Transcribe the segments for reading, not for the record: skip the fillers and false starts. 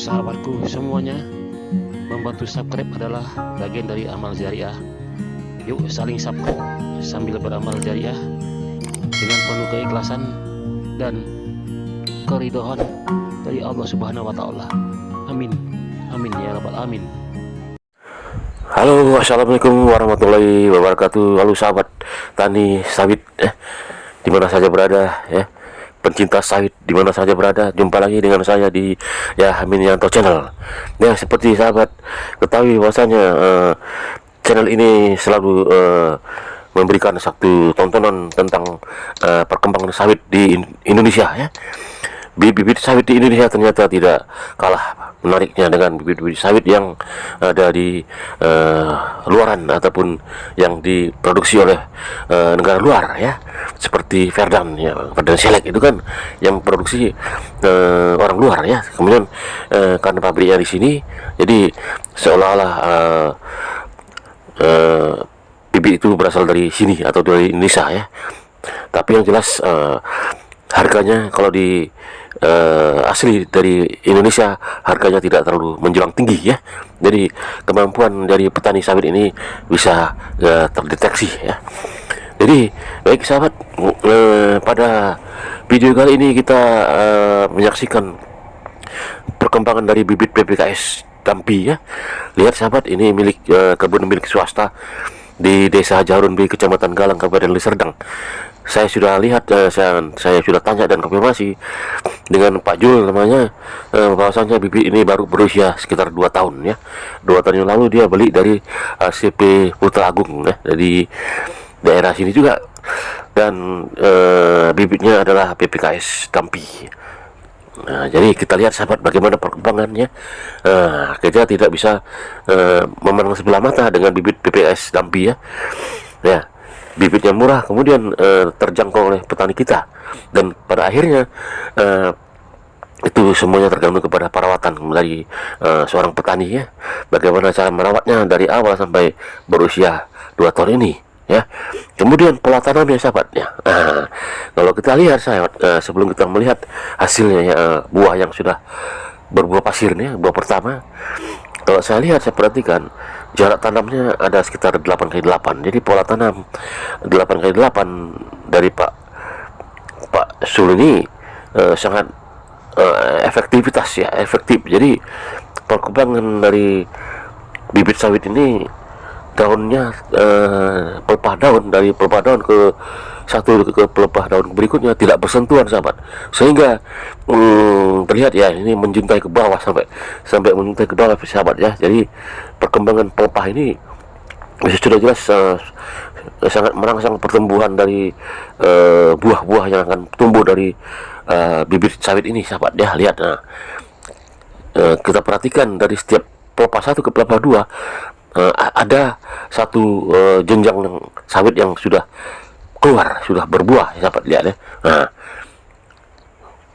sahabatku semuanya, membantu subscribe adalah bagian dari amal jariah. Yuk saling subscribe sambil beramal jariah dengan penuh keikhlasan dan keridhaan dari Allah Subhanahu wa Ta'ala. Amin, amin ya rabbal alamin. Halo, assalamualaikum warahmatullahi wabarakatuh. Halo sahabat tani sawit, di mana saja berada, pencinta sawit di mana saja berada, jumpa lagi dengan saya di Amin Yanto Channel. Seperti sahabat ketahui bahwasanya channel ini selalu memberikan satu tontonan tentang perkembangan sawit di Indonesia. Bibit sawit di Indonesia ternyata tidak kalah menariknya dengan bibit-bibit sawit yang ada di luaran ataupun yang diproduksi oleh negara luar, seperti Verdan, Verdan Select itu kan yang produksi orang luar, kemudian karena pabriknya di sini, jadi seolah-olah bibit itu berasal dari sini atau dari Indonesia, tapi yang jelas harganya kalau di asli dari Indonesia harganya tidak terlalu menjulang tinggi, jadi kemampuan dari petani sawit ini bisa terdeteksi, Jadi baik sahabat, pada video kali ini kita menyaksikan perkembangan dari bibit PPKS Dampi, Lihat sahabat, ini milik kebun milik swasta di Desa Jarunbi, Kecamatan Galang, Kabupaten Deli Serdang. Saya sudah lihat, saya sudah tanya dan konfirmasi dengan Pak Jul namanya, bahwasanya bibit ini baru berusia sekitar 2 tahun, 2 tahun yang lalu dia beli dari CP Putra Agung, dari daerah sini juga, dan bibitnya adalah PPKS Dampi. Nah, jadi kita lihat sahabat bagaimana perkembangannya. Kita tidak bisa memandang sebelah mata dengan bibit PPKS Dampi, bibitnya murah, kemudian terjangkau oleh petani kita, dan pada akhirnya itu semuanya tergantung kepada perawatan dari seorang petani, bagaimana cara merawatnya dari awal sampai berusia 2 tahun ini, kemudian pola tanamnya sahabat, kalau kita lihat sahabat, sebelum kita melihat hasilnya, buah yang sudah berbuah pasir, buah pertama, kalau saya lihat, saya perhatikan jarak tanamnya ada sekitar 8x8. Jadi pola tanam 8x8 dari Pak Sul ini sangat efektif. Jadi perkembangan dari bibit sawit ini, daunnya pelepah daun, dari pelepah daun ke satu ke pelepah daun berikutnya tidak bersentuhan sahabat, sehingga terlihat ini menjuntai ke bawah sampai menjuntai ke bawah sahabat, jadi perkembangan pelepah ini sudah jelas sangat merangsang pertumbuhan dari buah-buah yang akan tumbuh dari bibit sawit ini sahabat, lihat, kita perhatikan dari setiap pelepah 1 ke pelepah 2 ada satu jenjang sawit yang sudah keluar, sudah berbuah, sahabat, lihat,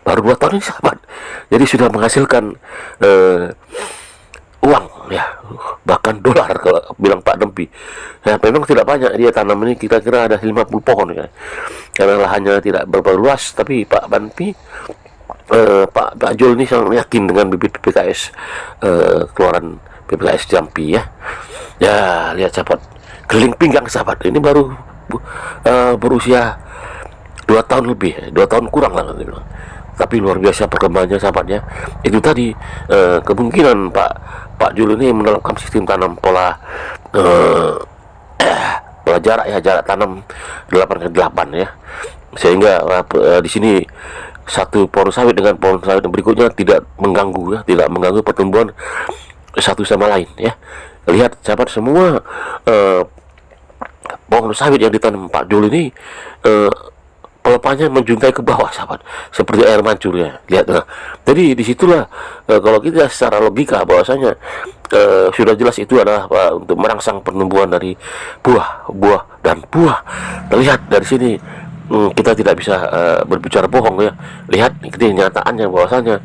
baru 2 tahun ini sahabat, jadi sudah menghasilkan uang, bahkan dolar kalau bilang Pak Dempi. Memang tidak banyak dia tanam ini, kira-kira ada 50 pohon, karena lahannya tidak berapa luas, tapi Pak Dempi, Pak Jul ini sangat yakin dengan bibit PPKS keluaran PPKS Dampi, lihat sahabat, keliling pinggang sahabat, ini baru berusia 2 tahun lebih, 2 tahun kurang lah, tapi luar biasa perkembangannya sahabatnya. Itu tadi kemungkinan Pak Jul ini menerapkan sistem tanam pola jarak, jarak tanam 8x8, sehingga di sini satu pohon sawit dengan pohon sawit berikutnya tidak mengganggu pertumbuhan satu sama lain, Lihat sahabat, semua pohon sawit yang ditanam Pak Jul ini pelepahnya menjuntai ke bawah sahabat, seperti air mancur, lihat. Jadi disitulah kalau kita secara logika bahwasanya sudah jelas itu adalah untuk merangsang pertumbuhan dari buah dan buah. Lihat dari sini, kita tidak bisa berbicara bohong, lihat ini kenyataannya bahwasanya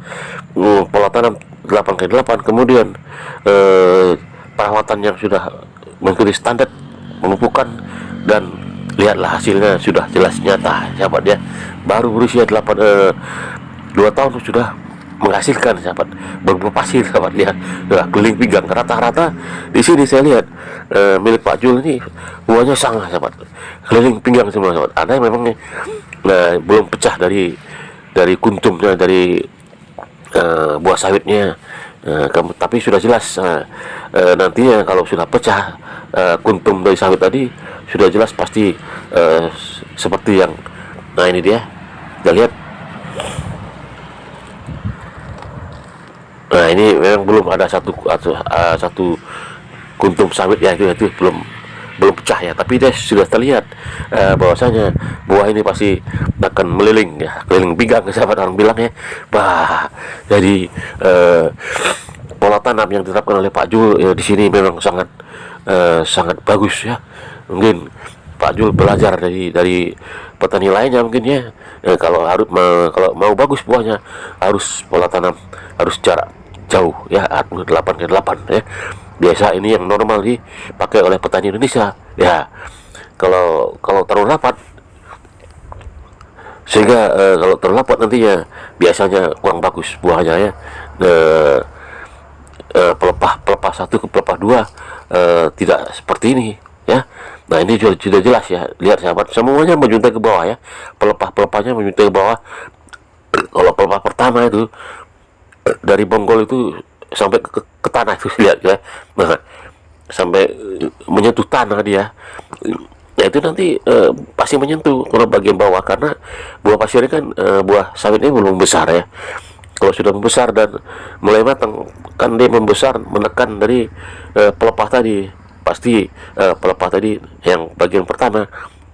pola tanam 8x8, kemudian perawatan yang sudah mengikuti standar pemupukan, dan lihatlah hasilnya sudah jelas nyata sahabat, baru berusia 2 tahun sudah menghasilkan sahabat berupa pasir sahabat. Lihat keliling pinggang rata-rata di sini saya lihat milik Pak Jul ini buahnya sangat sahabat, keliling pinggang semua sahabat. Ada yang memang belum pecah dari kuntumnya, dari buah sawitnya. Tapi sudah jelas nantinya kalau sudah pecah kuntum dari sawit tadi, sudah jelas pasti seperti yang ini dia, kita lihat. Nah ini memang belum ada satu kuntum sawit ya, itu belum pecah ya, tapi dia sudah terlihat bahwasanya buah ini pasti akan meliling ya, keliling pinggang sahabat orang bilang ya. Jadi pola tanam yang ditetapkan oleh Pak Jul ya, di sini memang sangat bagus ya. Mungkin Pak Jul belajar dari petani lainnya mungkin ya. Kalau mau bagus buahnya, harus pola tanam, harus jarak jauh ya, 8x8 ya. Biasa ini yang normal dipakai oleh petani Indonesia ya. Kalau terlalu rapat, sehingga kalau terlalu rapat nantinya biasanya kurang bagus buahnya ya. Pelepah 1 ke pelepah 2 tidak seperti ini ya. Nah ini sudah jelas ya, lihat sahabat, semuanya menjuntai ke bawah ya, pelepahnya menjuntai ke bawah. Kalau pelepah pertama itu dari bonggol itu sampai ke tanah itu, lihat ya. Nah, sampai menyentuh tanah dia. Ya itu nanti pasti menyentuh kalau bagian bawah, karena buah pasir ini kan buah sawit ini belum besar ya. Kalau sudah membesar dan mulai matang, kan dia membesar menekan dari pelepah tadi, pasti pelepah tadi yang bagian pertama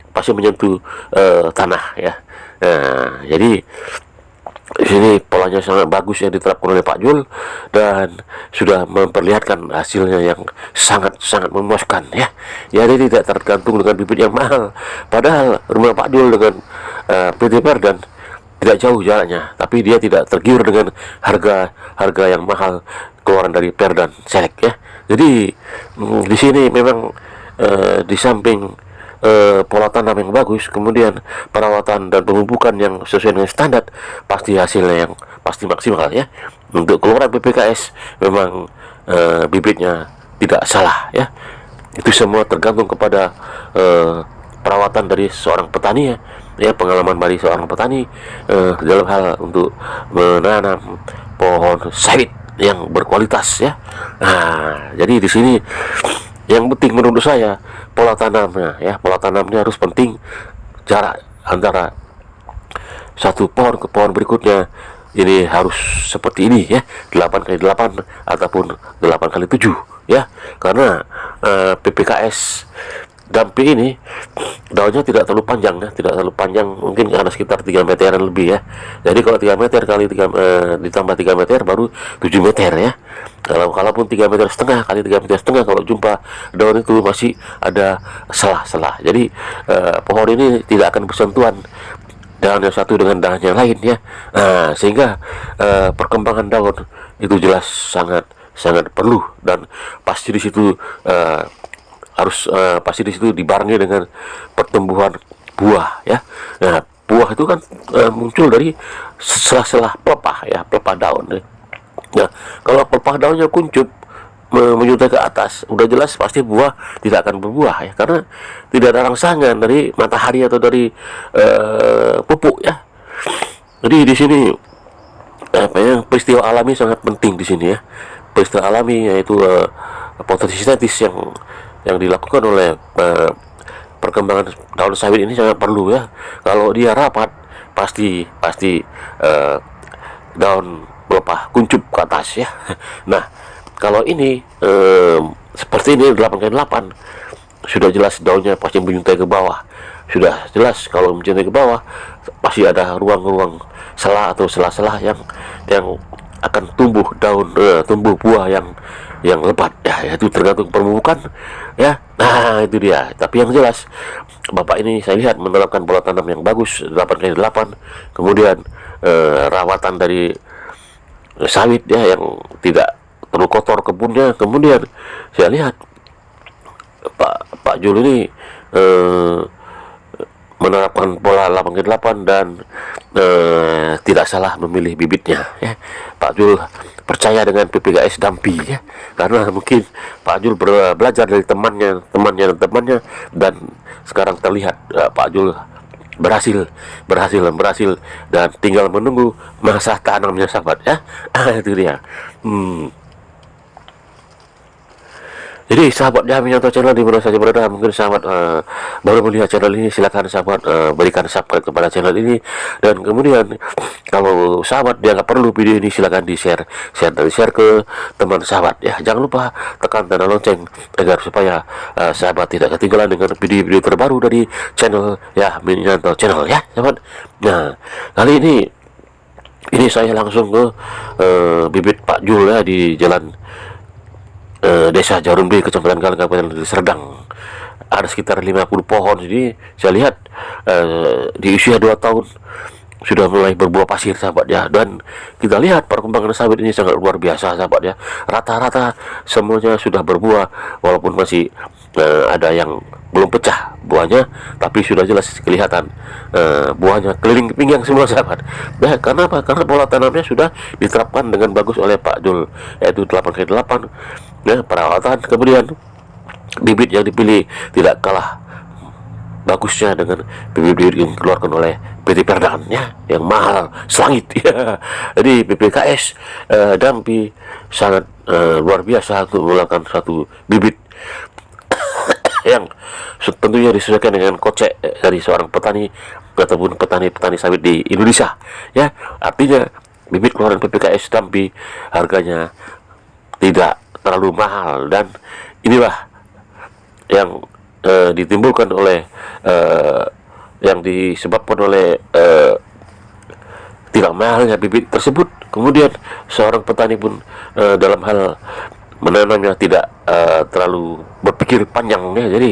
pasti menyentuh tanah ya. Nah, jadi di sini polanya sangat bagus yang diterapkan oleh Pak Jul, dan sudah memperlihatkan hasilnya yang sangat memuaskan ya. Jadi tidak tergantung dengan bibit yang mahal, padahal rumah Pak Jul dengan PT Perdan tidak jauh jaraknya, tapi dia tidak tergiur dengan harga yang mahal keluaran dari Perdan Select ya. Jadi di sini memang di samping pola tanam yang bagus, kemudian perawatan dan pemupukan yang sesuai dengan standar, pasti hasilnya yang pasti maksimal ya. Untuk keluaran PPKS memang bibitnya tidak salah ya. Itu semua tergantung kepada perawatan dari seorang petani ya, pengalaman dari seorang petani dalam hal untuk menanam pohon sawit yang berkualitas ya. Nah, jadi di sini yang penting menurut saya pola tanamnya ya, pola tanamnya harus penting, jarak antara satu pohon ke pohon berikutnya ini harus seperti ini ya, 8x8 ataupun 8x7 ya. Karena PPKS Dampi ini daunnya tidak terlalu panjang ya, tidak terlalu panjang, mungkin ada sekitar 3 meteran lebih ya. Jadi kalau 3 meter kali 3 ditambah 3 meter baru 7 meter ya. Kalaupun 3 meter setengah kali 3 meter setengah, kalau jumpa daun itu masih ada selah-selah. Jadi pohon ini tidak akan bersentuhan daun yang satu dengan daun yang lain ya. Nah, sehingga perkembangan daun itu jelas sangat perlu, dan pasti di situ pasti di situ dibarengi dengan pertumbuhan buah ya. Nah, buah itu kan muncul dari selah-selah pelepah ya, pelepah daun ya. Nah, kalau pelepah daunnya kuncup menyuntai ke atas, udah jelas pasti buah tidak akan berbuah ya, karena tidak ada rangsangan dari matahari atau dari pupuk ya. Jadi di sini peristiwa alami sangat penting di sini ya. Peristiwa alami yaitu fotosintesis yang dilakukan oleh perkembangan daun sawit ini sangat perlu ya. Kalau dia rapat, pasti daun pelepah kuncup ke atas ya. Nah, kalau ini seperti ini 8x8, sudah jelas daunnya pasti menyuntai ke bawah. Sudah jelas kalau menyuntai ke bawah pasti ada ruang-ruang selah atau selah-selah yang akan tumbuh tumbuh buah yang lebat ya. Itu tergantung pemupukan ya. Nah, itu dia. Tapi yang jelas Bapak ini saya lihat menerapkan pola tanam yang bagus, 8x8, kemudian rawatan dari sawit ya yang tidak terlalu kotor kebunnya. Kemudian saya lihat Pak Jul ini menerapkan pola 8x8 dan tidak salah memilih bibitnya ya. Pak Jul percaya dengan PPKS Dampi ya, karena mungkin Pak Jul belajar dari temannya dan sekarang terlihat Pak Jul berhasil dan tinggal menunggu masa tanamnya sahabat ya. Itu dia. Jadi sahabat yang menyantau channel di mana saja berada, mungkin sahabat baru melihat channel ini, silakan sahabat berikan subscribe kepada channel ini, dan kemudian kalau sahabat dia nggak perlu video ini, silakan di share ke teman sahabat ya. Jangan lupa tekan tanda lonceng agar supaya sahabat tidak ketinggalan dengan video-video terbaru dari channel ya menyantau channel ya sahabat. Nah kali ini saya langsung ke bibit Pak Jul ya di jalan Desa Jarumbe, Kecamatan Galang, Kabupaten Serdang. Ada sekitar 50 pohon. Jadi saya lihat di usia 2 tahun sudah mulai berbuah pasir sahabat ya, dan kita lihat perkembangan sawit ini sangat luar biasa sahabat ya. Rata-rata semuanya sudah berbuah, walaupun masih ada yang belum pecah buahnya, tapi sudah jelas kelihatan buahnya keliling pinggang semua sahabat. Nah, karena apa? Karena pola tanamnya sudah diterapkan dengan bagus oleh Pak Jul, yaitu 8x8 ya, perawatan, kemudian bibit yang dipilih tidak kalah bagusnya dengan bibit-bibit yang dikeluarkan oleh PT Perdan ya, yang mahal selangit ya. Jadi PPKS Dampi sangat luar biasa untuk melakukan satu bibit yang tentunya disesuaikan dengan kocek dari seorang petani ataupun petani sawit di Indonesia ya. Artinya bibit keluaran PPKS Dampi harganya tidak terlalu mahal, dan inilah yang ditimbulkan oleh yang disebabkan oleh tidak mahalnya bibit tersebut. Kemudian seorang petani pun dalam hal menanamnya tidak terlalu berpikir panjang ya. Jadi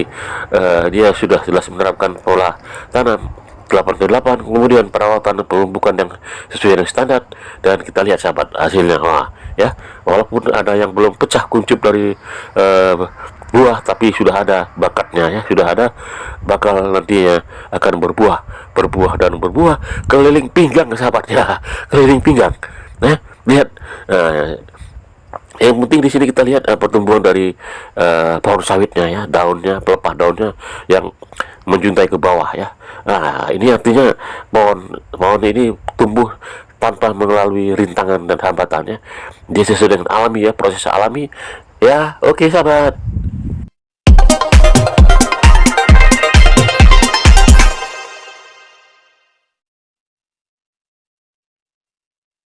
dia sudah jelas menerapkan pola tanam 8x8, kemudian perawatan pemupukan yang sesuai dengan standar, dan kita lihat sahabat hasilnya. Wah ya, walaupun ada yang belum pecah kuncup dari buah, tapi sudah ada bakatnya ya, sudah ada bakal nantinya akan berbuah keliling pinggang sahabat ya, keliling pinggang. Nah lihat, yang penting di sini kita lihat pertumbuhan dari pohon sawitnya ya, daunnya, pelepah daunnya yang menjuntai ke bawah ya. Nah ini artinya pohon ini tumbuh tanpa melalui rintangan dan hambatannya. Dia sesuai dengan alami ya, proses alami ya. Oke sahabat.